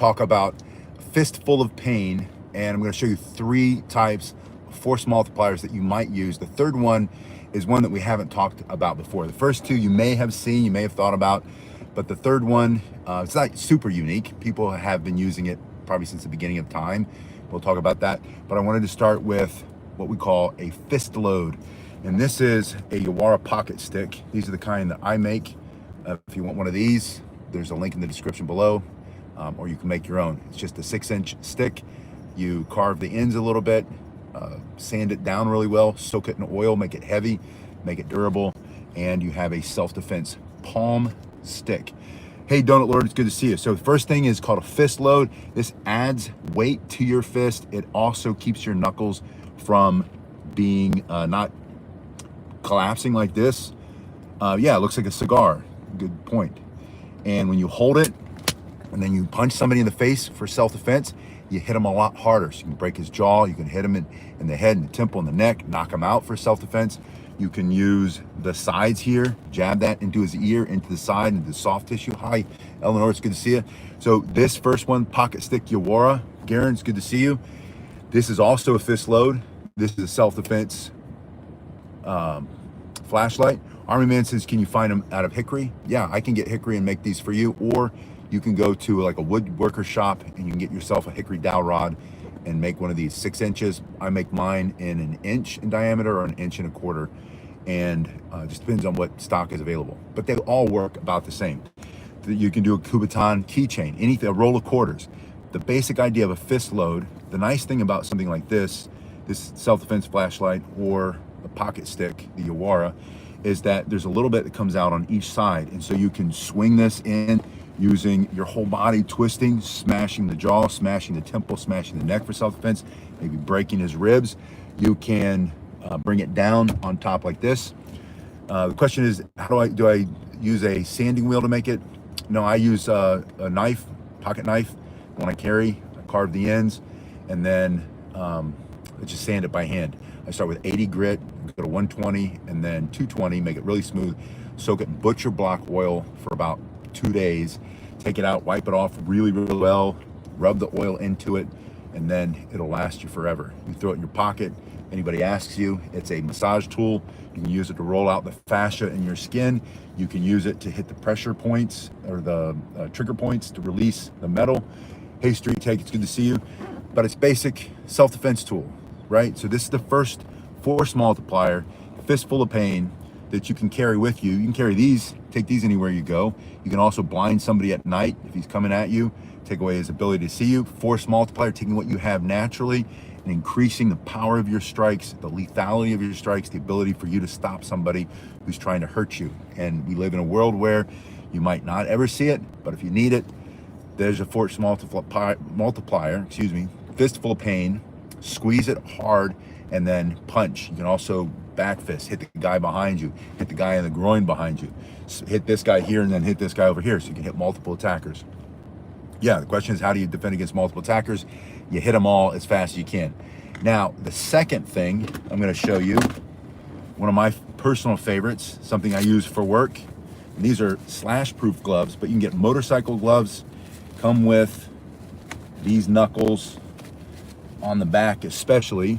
talk about fistful of pain, and I'm going to show you 3 types of force multipliers that you might use. The third one is one that we haven't talked about before. The first 2 you may have seen, you may have thought about, but the third one, it's not super unique. People have been using it probably since the beginning of time. We'll talk about that, but I wanted to start with what we call a fist load. And this is a Yawara pocket stick. These are the kind that I make. If you want one of these, there's a link in the description below, or you can make your own. It's just a 6-inch stick. You carve the ends a little bit, sand it down really well, soak it in oil, make it heavy, make it durable, and you have a self-defense palm stick. Hey Donut Lord, it's good to see you. So the first thing is called a fist load. This adds weight to your fist. It also keeps your knuckles from being not collapsing like this. Yeah, it looks like a cigar. Good point. And when you hold it and then you punch somebody in the face for self-defense, you hit him a lot harder. So you can break his jaw, you can hit him in the head, in the temple, in the neck, knock him out for self-defense. You can use the sides here, jab that into his ear, into the side, into the soft tissue. Hi, Eleanor, it's good to see you. So this first one, pocket stick Yawara. Garen, it's good to see you. This is also a fist load. This is a self-defense flashlight. Army Man says, can you find them out of hickory? Yeah, I can get hickory and make these for you, or you can go to like a woodworker shop and you can get yourself a hickory dowel rod and make one of these 6 inches. I make mine in 1 inch in diameter or 1 1/4 inches, and just depends on what stock is available. But they all work about the same. You can do a Kubotan keychain, anything, a roll of quarters. The basic idea of a fist load, the nice thing about something like this self-defense flashlight or a pocket stick, the Yawara, is that there's a little bit that comes out on each side. And so you can swing this in using your whole body, twisting, smashing the jaw, smashing the temple, smashing the neck for self-defense, maybe breaking his ribs. You can bring it down on top like this. The question is, do I use a sanding wheel to make it? No, I use a knife, pocket knife. When I carry, I carve the ends, and then I just sand it by hand. I start with 80 grit, go to 120, and then 220, make it really smooth. Soak it in butcher block oil for about 2 days. Take it out, wipe it off really, really well, rub the oil into it, and then it'll last you forever. You throw it in your pocket. Anybody asks you, it's a massage tool. You can use it to roll out the fascia in your skin. You can use it to hit the pressure points or the trigger points to release the metal. Hey Street Take, it's good to see you. But it's basic self-defense tool, right? So this is the first force multiplier, fistful of pain, that you can carry with you. You can carry these, take these anywhere you go. You can also blind somebody at night if he's coming at you, take away his ability to see you. Force multiplier, taking what you have naturally and increasing the power of your strikes, the lethality of your strikes, the ability for you to stop somebody who's trying to hurt you. And we live in a world where you might not ever see it, but if you need it, there's a force multiplier, fistful of pain, squeeze it hard, and then punch. You can also back fist, hit the guy behind you, hit the guy in the groin behind you, hit this guy here and then hit this guy over here, so you can hit multiple attackers. Yeah, the question is, how do you defend against multiple attackers? You hit them all as fast as you can. Now, the second thing I'm gonna show you, one of my personal favorites, something I use for work, and these are slash-proof gloves, but you can get motorcycle gloves, come with these knuckles on the back especially,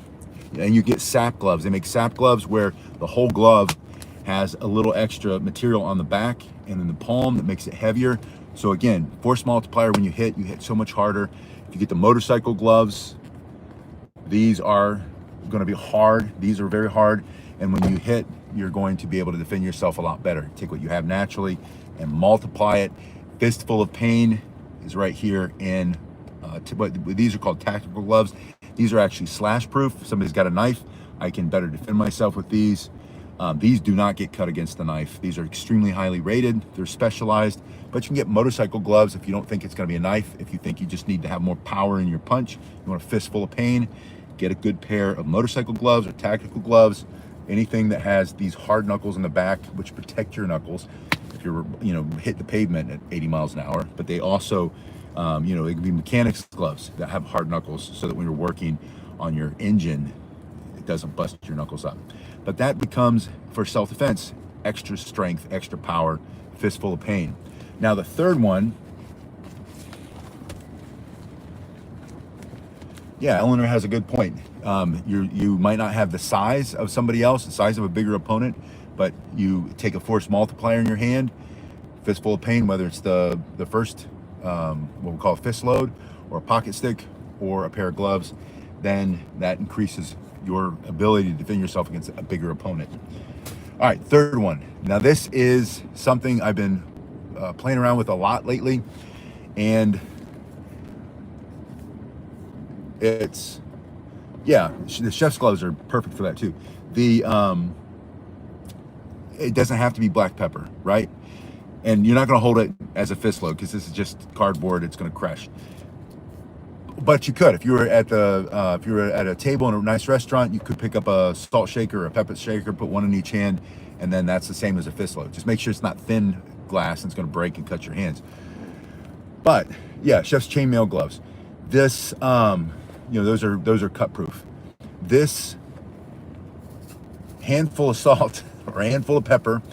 and you get sap gloves. They make sap gloves where the whole glove has a little extra material on the back and in the palm that makes it heavier. So again, force multiplier, when you hit so much harder. If you get the motorcycle gloves, these are gonna be hard. These are very hard. And when you hit, you're going to be able to defend yourself a lot better. Take what you have naturally and multiply it. Fistful of pain is right here in, these are called tactical gloves. These are actually slash proof. If somebody's got a knife, I can better defend myself with these. These do not get cut against the knife. These are extremely highly rated. They're specialized, but you can get motorcycle gloves if you don't think it's gonna be a knife. If you think you just need to have more power in your punch, you want a fistful of pain, get a good pair of motorcycle gloves or tactical gloves, anything that has these hard knuckles in the back, which protect your knuckles if you're, hit the pavement at 80 miles an hour. But they also, it could be mechanics gloves that have hard knuckles so that when you're working on your engine, it doesn't bust your knuckles up. But that becomes, for self-defense, extra strength, extra power, fistful of pain. Now the third one Yeah, Eleanor has a good point. You might not have the size of somebody else, the size of a bigger opponent, but you take a force multiplier in your hand, fistful of pain, whether it's the first, what we call a fist load, or a pocket stick, or a pair of gloves, then that increases your ability to defend yourself against a bigger opponent. All right, third one. Now this is something I've been playing around with a lot lately, and it's, yeah, the chef's gloves are perfect for that too. It doesn't have to be black pepper, right? And you're not going to hold it as a fist load because this is just cardboard. It's going to crush. But you could, if you were at a table in a nice restaurant, you could pick up a salt shaker or a pepper shaker, put one in each hand, and then that's the same as a fist load. Just make sure it's not thin glass and it's going to break and cut your hands. But yeah, chef's chainmail gloves. This, those are cut proof. This handful of salt or a handful of pepper.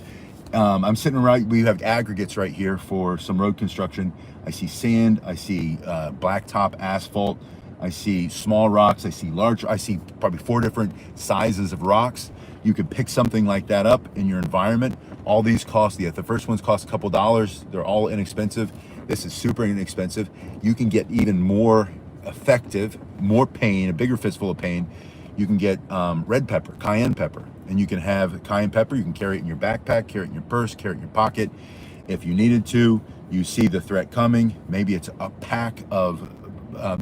I'm sitting right, we have aggregates right here for some road construction. I see sand, I see blacktop asphalt, I see small rocks, I see large, I see probably 4 different sizes of rocks. You could pick something like that up in your environment. All these cost, the first ones cost a couple dollars. They're all inexpensive. This is super inexpensive. You can get even more effective, more pain, a bigger fistful of pain. You can get red pepper, cayenne pepper, and you can have cayenne pepper. You can carry it in your backpack, carry it in your purse, carry it in your pocket. If you needed to, you see the threat coming. Maybe it's a pack of,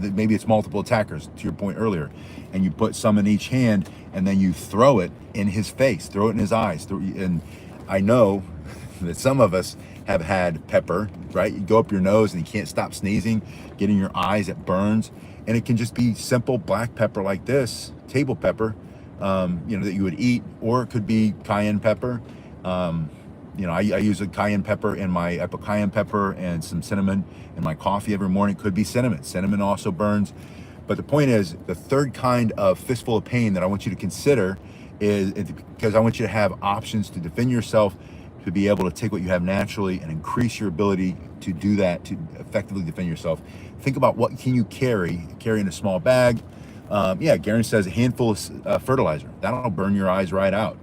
maybe it's multiple attackers, to your point earlier, and you put some in each hand, and then you throw it in his face, throw it in his eyes. And I know that some of us have had pepper, right? You go up your nose and you can't stop sneezing, get in your eyes, it burns. And it can just be simple black pepper like this, table pepper, that you would eat, or it could be cayenne pepper. I use a cayenne pepper in my, I put cayenne pepper and some cinnamon in my coffee every morning. It could be cinnamon. Cinnamon also burns. But the point is, the third kind of fistful of pain that I want you to consider is, because I want you to have options to defend yourself, to be able to take what you have naturally and increase your ability to do that, to effectively defend yourself. Think about what can you carry in a small bag. Garen says a handful of fertilizer. That'll burn your eyes right out.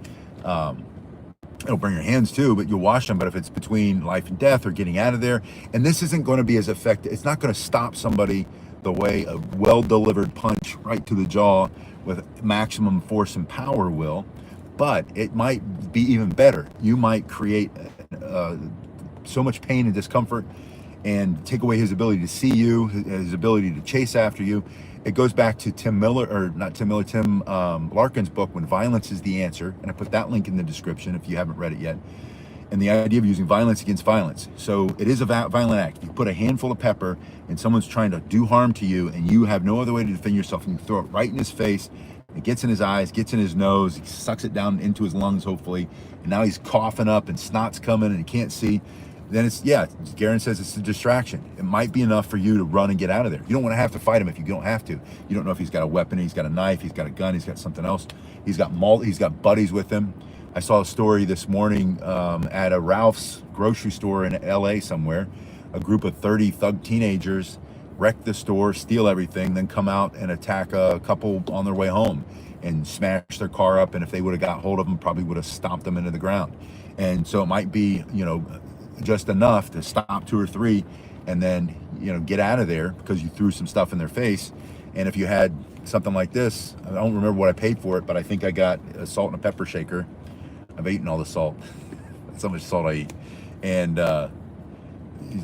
It'll burn your hands too, but you'll wash them. But if it's between life and death or getting out of there, and this isn't going to be as effective, it's not going to stop somebody the way a well-delivered punch right to the jaw with maximum force and power will, but it might be even better. You might create so much pain and discomfort and take away his ability to see you, his ability to chase after you. It goes back to Tim Larkin's book, When Violence is the Answer, and I put that link in the description if you haven't read it yet. And the idea of using violence against violence. So it is a violent act. You put a handful of pepper and someone's trying to do harm to you and you have no other way to defend yourself, and you throw it right in his face. It gets in his eyes, gets in his nose, he sucks it down into his lungs, hopefully. And now he's coughing up and snot's coming and he can't see. Then Garen says it's a distraction. It might be enough for you to run and get out of there. You don't want to have to fight him if you don't have to. You don't know if he's got a weapon, he's got a knife, he's got a gun, he's got something else. He's got buddies with him. I saw a story this morning at a Ralph's grocery store in LA somewhere. A group of 30 thug teenagers wreck the store, steal everything, then come out and attack a couple on their way home and smash their car up. And if they would have got hold of them, probably would have stomped them into the ground. And so it might be, just enough to stop 2 or 3 and then, get out of there because you threw some stuff in their face. And if you had something like this, I don't remember what I paid for it, but I think I got a salt and a pepper shaker. I've eaten all the salt. That's how much salt I eat. And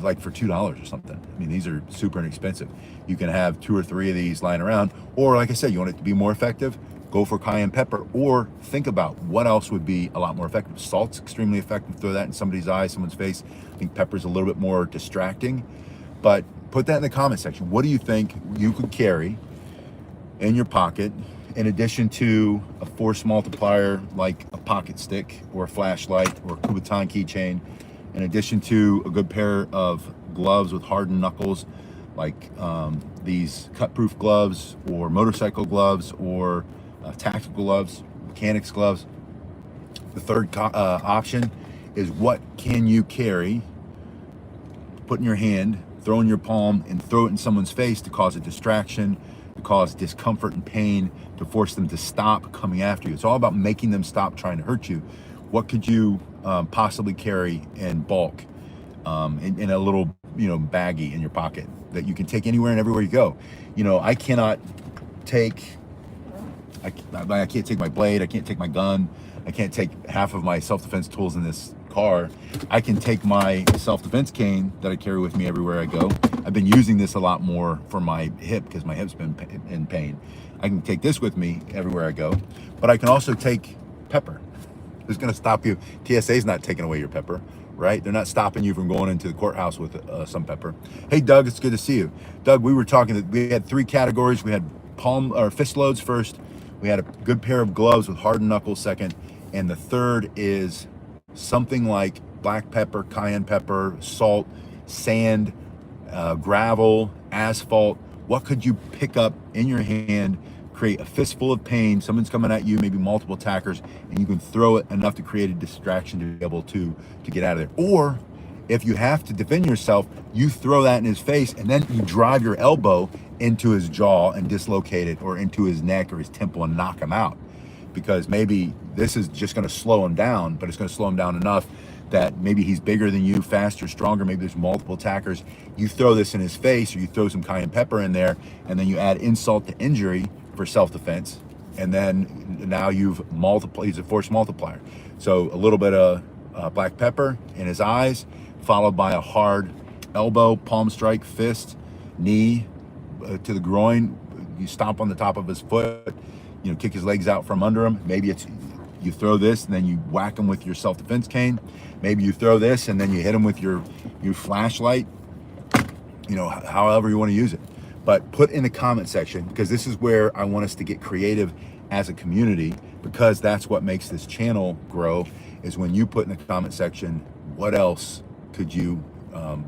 like for $2 or something. I mean, these are super inexpensive. You can have 2 or 3 of these lying around, or like I said, you want it to be more effective, go for cayenne pepper, or think about what else would be a lot more effective. Salt's extremely effective. Throw that in somebody's eye, someone's face. I think pepper's a little bit more distracting, but put that in the comment section. What do you think you could carry in your pocket in addition to a force multiplier like a pocket stick or a flashlight or a Kubotan keychain, in addition to a good pair of gloves with hardened knuckles, like these cut-proof gloves or motorcycle gloves or tactical gloves, mechanics gloves. The third option is what can you carry, put in your hand, throw in your palm, and throw it in someone's face to cause a distraction, to cause discomfort and pain, to force them to stop coming after you. It's all about making them stop trying to hurt you. What could you possibly carry in bulk, in a little, baggie in your pocket that you can take anywhere and everywhere you go? I cannot take, I can't take my blade, I can't take my gun, I can't take half of my self-defense tools in this car. I can take my self-defense cane that I carry with me everywhere I go. I've been using this a lot more for my hip because my hip's been in pain. I can take this with me everywhere I go, but I can also take pepper. Who's going to stop you? TSA's not taking away your pepper, right? They're not stopping you from going into the courthouse with some pepper. Hey, Doug, it's good to see you. Doug, we were talking, we had 3 categories. We had palm or fist loads first. We had a good pair of gloves with Hard-knuckle second. And the third is something like black pepper, cayenne pepper, salt, sand, gravel, asphalt. What could you pick up in your hand, create a fistful of pain? Someone's coming at you, maybe multiple attackers, and you can throw it enough to create a distraction to be able to get out of there. Or if you have to defend yourself, you throw that in his face and then you drive your elbow into his jaw and dislocate it, or into his neck or his temple and knock him out. Because maybe this is just going to slow him down, but it's going to slow him down enough that maybe he's bigger than you, faster, stronger, maybe there's multiple attackers. You throw this in his face, or you throw some cayenne pepper in there, and then you add insult to injury for self-defense, and then now you've multiplied. He's a force multiplier. So a little bit of black pepper in his eyes, followed by a hard elbow, palm strike, fist, knee to the groin. You stomp on the top of his foot, kick his legs out from under him. Maybe it's you throw this and then you whack him with your self-defense cane. Maybe you throw this and then you hit him with your flashlight. However you want to use it. But put in the comment section, because this is where I want us to get creative as a community, because that's what makes this channel grow, is when you put in the comment section, what else could you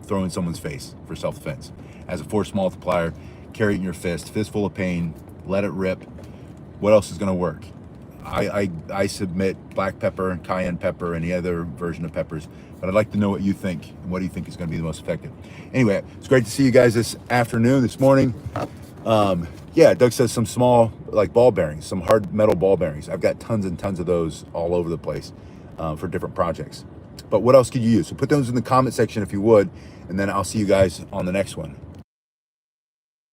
throw in someone's face for self-defense? As a force multiplier, carry it in your fistful of pain, let it rip. What else is going to work? I submit black pepper, cayenne pepper, any other version of peppers, but I'd like to know what you think, and what do you think is going to be the most effective. Anyway, it's great to see you guys this morning. Yeah, Doug says some small, like ball bearings, some hard metal ball bearings. I've got tons and tons of those all over the place for different projects. But what else could you use? So put those in the comment section if you would, and then I'll see you guys on the next one.